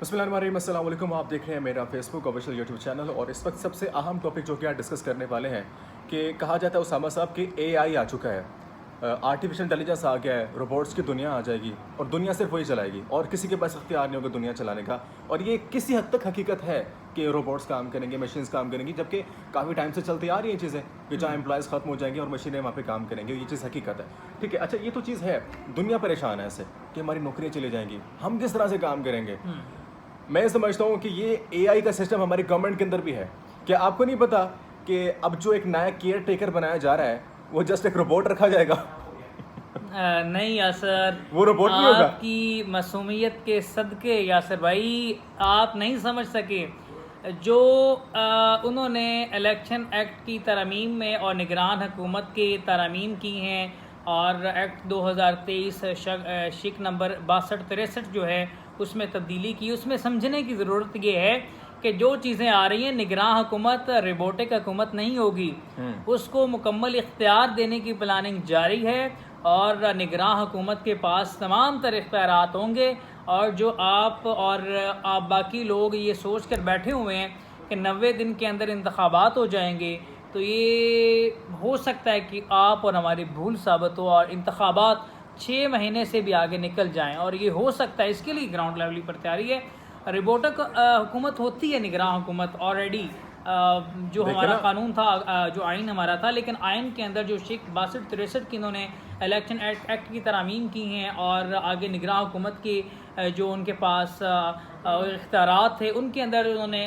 بسم اللہ الرحمن الرحیم، السلام علیکم. آپ دیکھ رہے ہیں میرا فیس بک آفیشیل یوٹیوب چینل، اور اس وقت سب سے اہم ٹاپک جو کہ آج ڈسکس کرنے والے ہیں کہ کہا جاتا ہے اسامہ صاحب کہ اے آئی آ چکا ہے، آرٹیفیشل انٹیلیجنس آ گیا ہے، روبوٹس کی دنیا آ جائے گی اور دنیا صرف وہی چلائے گی اور کسی کے پاس اختیار نہیں ہوگا دنیا چلانے کا. اور یہ کسی حد تک حقیقت ہے کہ روبوٹس کام کریں گے، مشینس کام کریں گی، جبکہ کافی ٹائم سے چلتی آ رہی ہیں چیزیں کہ جہاں امپلائز ختم ہو جائیں گے اور مشینیں وہاں پہ کام کریں گے. یہ چیز حقیقت ہے. ٹھیک ہے، اچھا یہ تو چیز ہے. دنیا پریشان ہے ایسے کہ ہماری نوکریاں چلی جائیں گی، ہم کس طرح سے کام کریں گے. میں سمجھتا ہوں کہ یہ اے آئی کا سسٹم ہماری گورنمنٹ کے اندر بھی ہے. کیا آپ کو نہیں پتا کہ اب جو ایک نیا کیئر ٹیکر بنایا جا رہا ہے وہ جسٹ ایک روبوٹ رکھا جائے گا؟ نہیں یاسر، وہ روبوٹ نہیں ہوگا. آپ کی معصومیت کے صدقے یاسر بھائی آپ نہیں سمجھ سکے. جو انہوں نے الیکشن ایکٹ کی ترامیم میں اور نگران حکومت کے ترامیم کی ہیں، اور ایکٹ 2023 شک نمبر 6263 جو ہے اس میں تبدیلی کی، اس میں سمجھنے کی ضرورت یہ ہے کہ جو چیزیں آ رہی ہیں، نگراں حکومت روبوٹک حکومت نہیں ہوگی. اس کو مکمل اختیار دینے کی پلاننگ جاری ہے، اور نگراں حکومت کے پاس تمام تر اختیارات ہوں گے. اور جو آپ باقی لوگ یہ سوچ کر بیٹھے ہوئے ہیں کہ 90 دن کے اندر انتخابات ہو جائیں گے، تو یہ ہو سکتا ہے کہ آپ اور ہماری بھول ثابت ہو اور انتخابات 6 مہینے سے بھی آگے نکل جائیں. اور یہ ہو سکتا ہے، اس کے لیے گراؤنڈ لیول پر تیاری ہے. روبوٹک حکومت ہوتی ہے نگراں حکومت آلریڈی، جو ہمارا قانون تھا، جو آئین ہمارا تھا، لیکن آئین کے اندر جو شک 6263 کی انہوں نے الیکشن ایکٹ کی ترامیم کی ہیں، اور آگے نگراں حکومت کے جو ان کے پاس اختیارات تھے ان کے اندر انہوں نے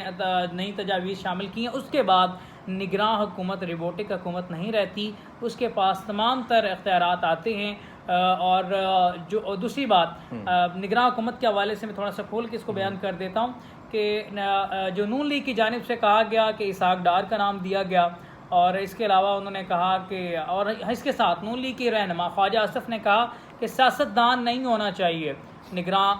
نئی تجاویز شامل کی ہیں. اس کے بعد نگراں حکومت روبوٹک حکومت نہیں رہتی، اس کے پاس تمام تر اختیارات آتے ہیں. اور جو دوسری بات، نگراں حکومت کے حوالے سے میں تھوڑا سا کھول کے اس کو بیان کر دیتا ہوں کہ جو نون لیگ کی جانب سے کہا گیا کہ اسحاق ڈار کا نام دیا گیا، اور اس کے علاوہ انہوں نے کہا کہ، اور اس کے ساتھ نون لیگ کی رہنما خواجہ اسف نے کہا کہ سیاستدان نہیں ہونا چاہیے نگراں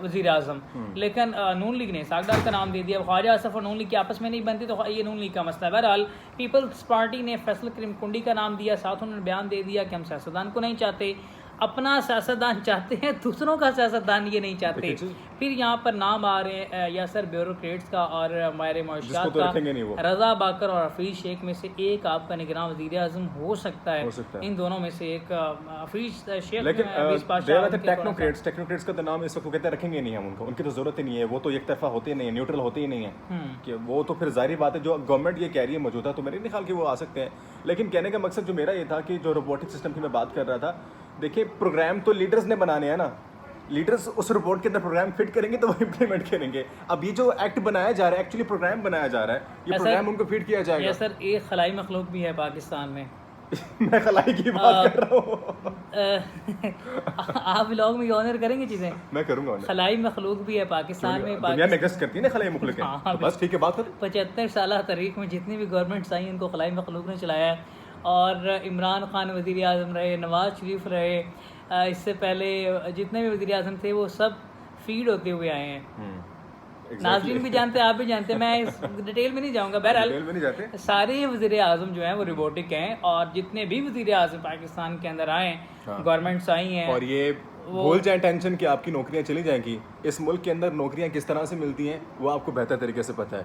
وزیر اعظم. لیکن نون لیگ نے اسحاق ڈار کا نام دے دیا. خواجہ اسف اور نون لیگ کی آپس میں نہیں بنتی تو یہ نون لیگ کا مسئلہ ہے. بہرحال پیپلز پارٹی نے فیصل کریم کنڈی کا نام دیا، ساتھ انہوں نے بیان دے دیا کہ ہم سیاستدان کو نہیں چاہتے، اپنا سیاستدان چاہتے ہیں، دوسروں کا سیاستدان یہ نہیں چاہتے. پھر یہاں پر نام آ رہے ہیں یاسر بیوروکریٹس کا اور ماہر معاشیات کا. رضا باکر اور حفیظ شیخ میں سے ایک آپ کا نگراں وزیر اعظم ہو سکتا ہے. ان دونوں میں سے ایک حفیظ شیخ. لیکن ٹیکنوکریٹس کا تو نام اس وقت کہتے رکھیں گے نہیں ہم ان کی تو ضرورت ہی نہیں ہے. وہ تو ایک طرفہ ہوتے ہی نہیں ہیں، نیوٹرل ہوتے ہی نہیں ہیں کہ وہ تو پھر ظاہری بات ہے جو گورنمنٹ یہ کہہ رہی ہے موجودہ، تو میرے نہیں خیال کہ وہ آ سکتے ہیں. لیکن کہنے کا مقصد جو میرا یہ تھا کہ جو روبوٹک سسٹم کی میں بات کر رہا تھا، دیکھیں پروگرام تو لیڈرز نے بنانے ہیں نا. لیڈرز اس رپورٹ کے اندر پروگرام فٹ کریں گے تو وہ امپلیمنٹ کریں گے. اب یہ جو ایکٹ بنایا جا رہا ہے ایکچولی پروگرام بنایا جا رہا ہے، یہ پروگرام ان کو فٹ کیا جائے گا. سر ایک خلائی مخلوق بھی ہے پاکستان میں. میں خلائی کی بات کر رہا ہوں. آپ ولاگ میں آنر کریں گے چیزیں؟ میں کروں گا. خلائی مخلوق بھی ہے پاکستان میں. دنیا نیگسٹ کرتی ہے نا خلائی مخلوق ہے. بس ٹھیک ہے، بات کریں. 75 سالہ تاریخ میں جتنی بھی گورنمنٹس آئی ان کو خلائی مخلوق نے چلایا ہے. اور عمران خان وزیر اعظم رہے، نواز شریف رہے، اس سے پہلے جتنے بھی وزیر اعظم تھے وہ سب فیڈ ہوتے ہوئے آئے ہیں. ناظرین بھی جانتے ہیں، آپ بھی جانتے ہیں، میں اس ڈیٹیل میں نہیں جاؤں گا. بہرحال سارے وزیر اعظم جو ہیں وہ روبوٹک ہیں، اور جتنے بھی وزیر اعظم پاکستان کے اندر آئے ہیں، گورنمنٹس آئی ہیں. اور یہ بھول جائیں ٹینشن کہ آپ کی نوکریاں چلی جائیں گی. اس ملک کے اندر نوکریاں کس طرح سے ملتی ہیں وہ آپ کو بہتر طریقے سے پتہ ہے.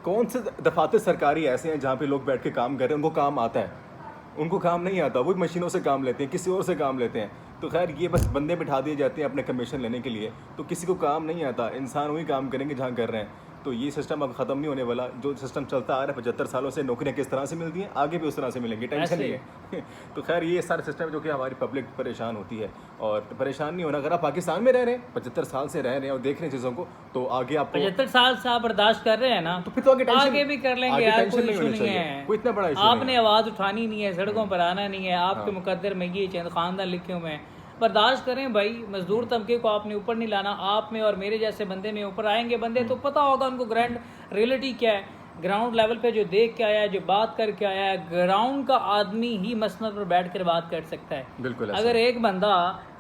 کون سے دفاتر سرکاری ایسے ہیں جہاں پہ لوگ بیٹھ کے کام کر رہے ہیں، ان کو کام آتا ہے؟ ان کو کام نہیں آتا، وہ مشینوں سے کام لیتے ہیں، کسی اور سے کام لیتے ہیں. تو خیر یہ بس بندے بٹھا دیے جاتے ہیں اپنے کمیشن لینے کے لیے، تو کسی کو کام نہیں آتا. انسان وہی کام کریں گے جہاں کر رہے ہیں. تو یہ سسٹم اب ختم نہیں ہونے والا. جو سسٹم چلتا آ رہا ہے 75 سالوں سے، نوکریاں کس طرح سے ملتی ہیں آگے بھی اس طرح سے ملیں گی، ٹینشن نہیں ہے. تو خیر یہ سارا سسٹم جو کہ ہماری پبلک پریشان ہوتی ہے، اور پریشان نہیں ہونا. اگر آپ پاکستان میں رہ رہے ہیں، 75 سال سے رہ رہے ہیں اور دیکھ رہے ہیں چیزوں کو، تو آگے آپ 75 سال سے آپ برداشت کر رہے ہیں نا، تو پھر تو آگے بھی کر لیں گے. کوئی ایشو نہیں ہے، کوئی اتنا بڑا ایشو آپ نے آواز اٹھانی نہیں ہے، سڑکوں پر آنا نہیں ہے. آپ کے مقدر میں یہ چند خاندان لکھے ہوئے ہیں. برداشت کریں بھائی، مزدور طبقے کو آپ نے اوپر نہیں لانا. آپ میں اور میرے جیسے بندے میں اوپر آئیں گے بندے تو پتہ ہوگا ان کو گرینڈ ریئلٹی کیا ہے، گراؤنڈ لیول پہ جو دیکھ کے آیا ہے، جو بات کر کے آیا ہے. گراؤنڈ کا آدمی ہی مسند پر بیٹھ کر بات کر سکتا ہے. بالکل. اگر ایک بندہ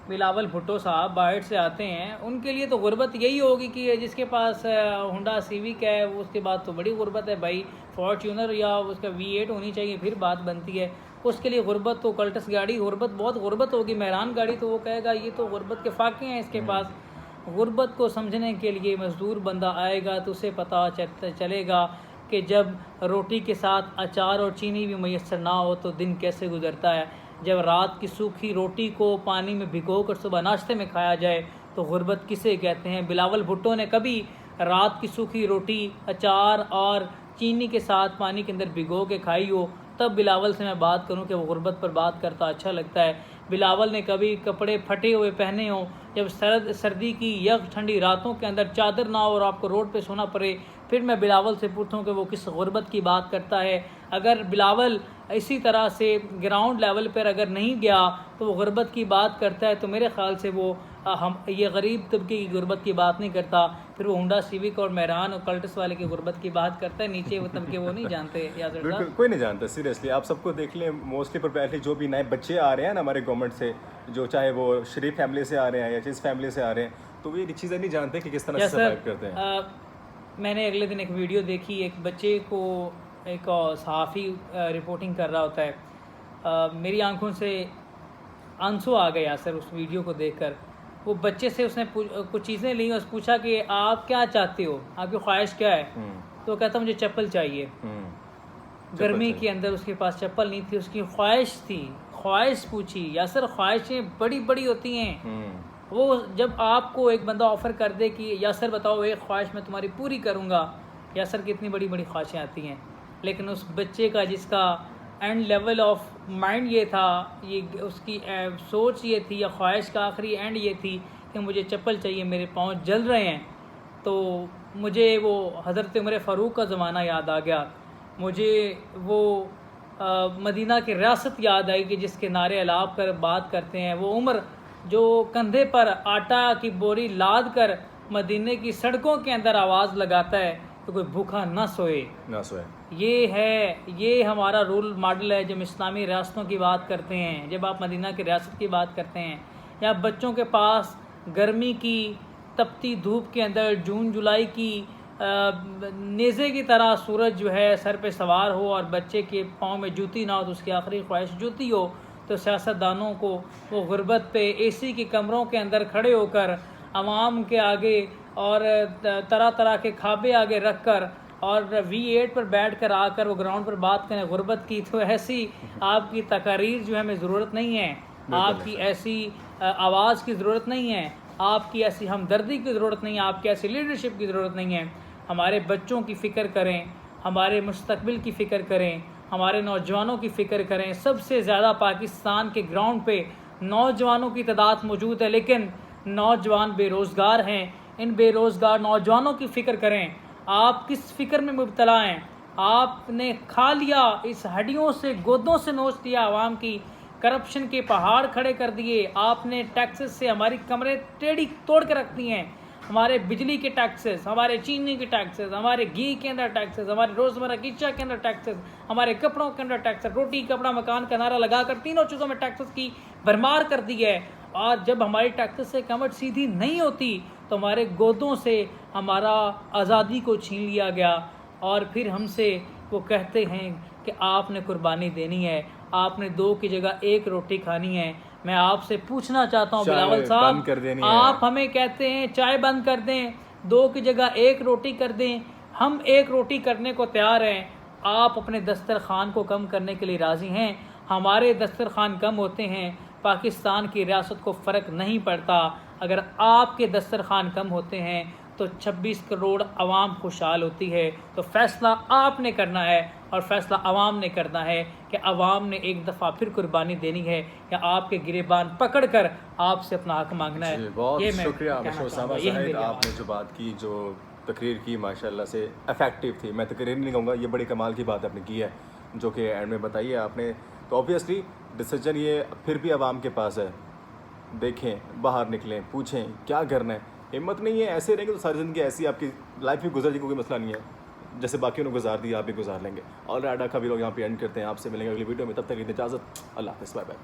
بلاول بھٹو صاحب باہر سے آتے ہیں، ان کے لیے تو غربت یہی ہوگی کہ جس کے پاس ہونڈا سیوک ہے، اس کے بعد تو بڑی غربت ہے بھائی. فارچونر یا اس کا V8 ہونی چاہیے پھر بات بنتی ہے. اس کے لیے غربت تو کلٹس گاڑی، غربت بہت غربت ہوگی. مہران گاڑی تو وہ کہے گا یہ تو غربت کے فاقے ہیں اس کے پاس. غربت کو سمجھنے کے لیے مزدور بندہ آئے گا تو اسے پتہ چلے گا کہ جب روٹی کے ساتھ اچار اور چینی بھی میسر نہ ہو تو دن کیسے گزرتا ہے. جب رات کی سوکھی روٹی کو پانی میں بھگو کر صبح ناشتے میں کھایا جائے تو غربت کسے کہتے ہیں. بلاول بھٹو نے کبھی رات کی سوکھی روٹی اچار اور چینی کے ساتھ پانی کے اندر بھگو کے کھائی ہو تب بلاول سے میں بات کروں کہ وہ غربت پر بات کرتا اچھا لگتا ہے. بلاول نے کبھی کپڑے پھٹے ہوئے پہنے ہوں جب سردی کی یخ ٹھنڈی راتوں کے اندر چادر نہ ہو اور آپ کو روڈ پہ سونا پڑے پھر میں بلاول سے پوچھوں کہ وہ کس غربت کی بات کرتا ہے. اگر بلاول اسی طرح سے گراؤنڈ لیول پر اگر نہیں گیا تو وہ غربت کی بات کرتا ہے تو میرے خیال سے وہ یہ غریب طبقے کی غربت کی بات نہیں کرتا. پھر وہ ہونڈا سیوک اور مہران اور کلٹس والے کی غربت کی بات کرتا ہے. نیچے وہ طبقے وہ نہیں جانتے. بالکل کوئی نہیں جانتا سیریسلی. آپ سب کو دیکھ لیں موسٹلی پروپیرلی جو بھی نئے بچے آ رہے ہیں نا ہمارے گورنمنٹ سے جو چاہے وہ شریف فیملی سے آ رہے ہیں یا جس فیملی سے آ رہے ہیں تو وہ یہ چیزیں نہیں جانتے کہ کس طرح سے سروائیو کرتے ہیں. میں نے اگلے دن ایک ویڈیو دیکھی ایک بچے کو ایک صحافی رپورٹنگ کر رہا ہوتا ہے. میری آنکھوں سے آنسو آ گئے یاسر اس ویڈیو کو دیکھ کر. وہ بچے سے اس نے کچھ چیزیں لیں اور پوچھا کہ آپ کیا چاہتے ہو, آپ کی خواہش کیا ہے. تو وہ کہتا مجھے چپل چاہیے. گرمی کے اندر اس کے پاس چپل نہیں تھی, اس کی خواہش تھی. خواہش پوچھی یاسر, خواہشیں بڑی بڑی ہوتی ہیں. وہ جب آپ کو ایک بندہ آفر کر دے کہ یاسر بتاؤ ایک خواہش میں تمہاری پوری کروں گا, یاسر کتنی بڑی بڑی خواہشیں آتی ہیں. لیکن اس بچے کا جس کا اینڈ لیول آف مائنڈ یہ تھا, یہ اس کی سوچ یہ تھی یا خواہش کا آخری اینڈ یہ تھی کہ مجھے چپل چاہیے, میرے پاؤں جل رہے ہیں. تو مجھے وہ حضرت عمر فاروق کا زمانہ یاد آ گیا. مجھے وہ مدینہ کی ریاست یاد آئی کہ جس کے نعرے الاپ کر بات کرتے ہیں. وہ عمر جو کندھے پر آٹا کی بوری لاد کر مدینے کی سڑکوں کے اندر آواز لگاتا ہے کہ کوئی بھوکا نہ سوئے. یہ ہمارا رول ماڈل ہے. جب اسلامی ریاستوں کی بات کرتے ہیں, جب آپ مدینہ کی ریاست کی بات کرتے ہیں, یا بچوں کے پاس گرمی کی تپتی دھوپ کے اندر جون جولائی کی نیزے کی طرح سورج جو ہے سر پہ سوار ہو اور بچے کے پاؤں میں جوتی نہ ہو تو اس کی آخری خواہش جوتی ہو, تو سیاستدانوں کو وہ غربت پہ اے سی کی کمروں کے اندر کھڑے ہو کر عوام کے آگے اور طرح طرح کے کھابے آگے رکھ کر اور V8 پر بیٹھ کر آ کر وہ گراؤنڈ پر بات کریں غربت کی. تو ایسی آپ کی تقاریر جو ہے ہمیں ضرورت نہیں ہے, آپ کی ایسی آواز کی ضرورت نہیں ہے, آپ کی ایسی ہمدردی کی ضرورت نہیں ہے, آپ کی ایسی لیڈرشپ کی ضرورت نہیں ہے. ہمارے بچوں کی فکر کریں, ہمارے مستقبل کی فکر کریں, ہمارے نوجوانوں کی فکر کریں. سب سے زیادہ پاکستان کے گراؤنڈ پہ نوجوانوں کی تعداد موجود ہے لیکن نوجوان بے روزگار ہیں. ان بے روزگار نوجوانوں کی فکر کریں. آپ کس فکر میں مبتلا ہیں؟ آپ نے کھا لیا, اس ہڈیوں سے گودوں سے نوچ لیا عوام کی, کرپشن کے پہاڑ کھڑے کر دیے. آپ نے ٹیکسز سے ہماری کمریں ٹیڑھی توڑ کے رکھ دی ہیں. ہمارے بجلی کے ٹیکسز, ہمارے چینی کے ٹیکسز, ہمارے گھی کے اندر ٹیکسز, ہمارے روزمرہ کی اشیاء کے اندر ٹیکسز, ہمارے کپڑوں کے اندر ٹیکسز, روٹی کپڑا مکان کا نعرہ لگا کر تینوں چیزوں میں ٹیکسز کی بھرمار کر دی ہے. اور جب ہماری ٹیکسز سے کمر سیدھی نہیں ہوتی تو ہمارے گودوں سے ہمارا آزادی کو چھین لیا گیا. اور پھر ہم سے وہ کہتے ہیں کہ آپ نے قربانی دینی ہے, آپ نے 2 کی جگہ 1 روٹی کھانی ہے. میں آپ سے پوچھنا چاہتا ہوں بلاول صاحب, آپ ہمیں کہتے ہیں چائے بند کر دیں, 2 کی جگہ 1 روٹی کر دیں. ہم 1 روٹی کرنے کو تیار ہیں. آپ اپنے دسترخوان کو کم کرنے کے لیے راضی ہیں. ہمارے دسترخوان کم ہوتے ہیں, پاکستان کی ریاست کو فرق نہیں پڑتا. اگر آپ کے دسترخوان کم ہوتے ہیں تو 26 کروڑ عوام خوشحال ہوتی ہے. تو فیصلہ آپ نے کرنا ہے اور فیصلہ عوام نے کرنا ہے کہ عوام نے ایک دفعہ پھر قربانی دینی ہے یا آپ کے گریبان پکڑ کر آپ سے اپنا حق مانگنا ہے. بہت شکریہ مشہور اسامہ صاحب, آپ نے جو بات کی, جو تقریر کی, ماشاءاللہ سے افیکٹو تھی. میں تقریر نہیں کہوں گا, یہ بڑی کمال کی بات آپ نے کی ہے جو کہ اینڈ میں بتائی ہے آپ نے. تو اوبویسلی ڈیسیجن یہ پھر بھی عوام کے پاس ہے. دیکھیں, باہر نکلیں, پوچھیں کیا کرنا ہے. ہمت نہیں ہے, ایسے رہیں گے تو ساری زندگی ایسی آپ کی لائف میں گزر جائے گی, کوئی مسئلہ نہیں ہے. جیسے باقیوں نے گزار دی آپ بھی گزار لیں گے. اور راڈا کا بھی لوگ یہاں پہ اینڈ کرتے ہیں. آپ سے ملیں گے اگلی ویڈیو میں, تب تک اجازت, اللہ حافظ, بائے بائے.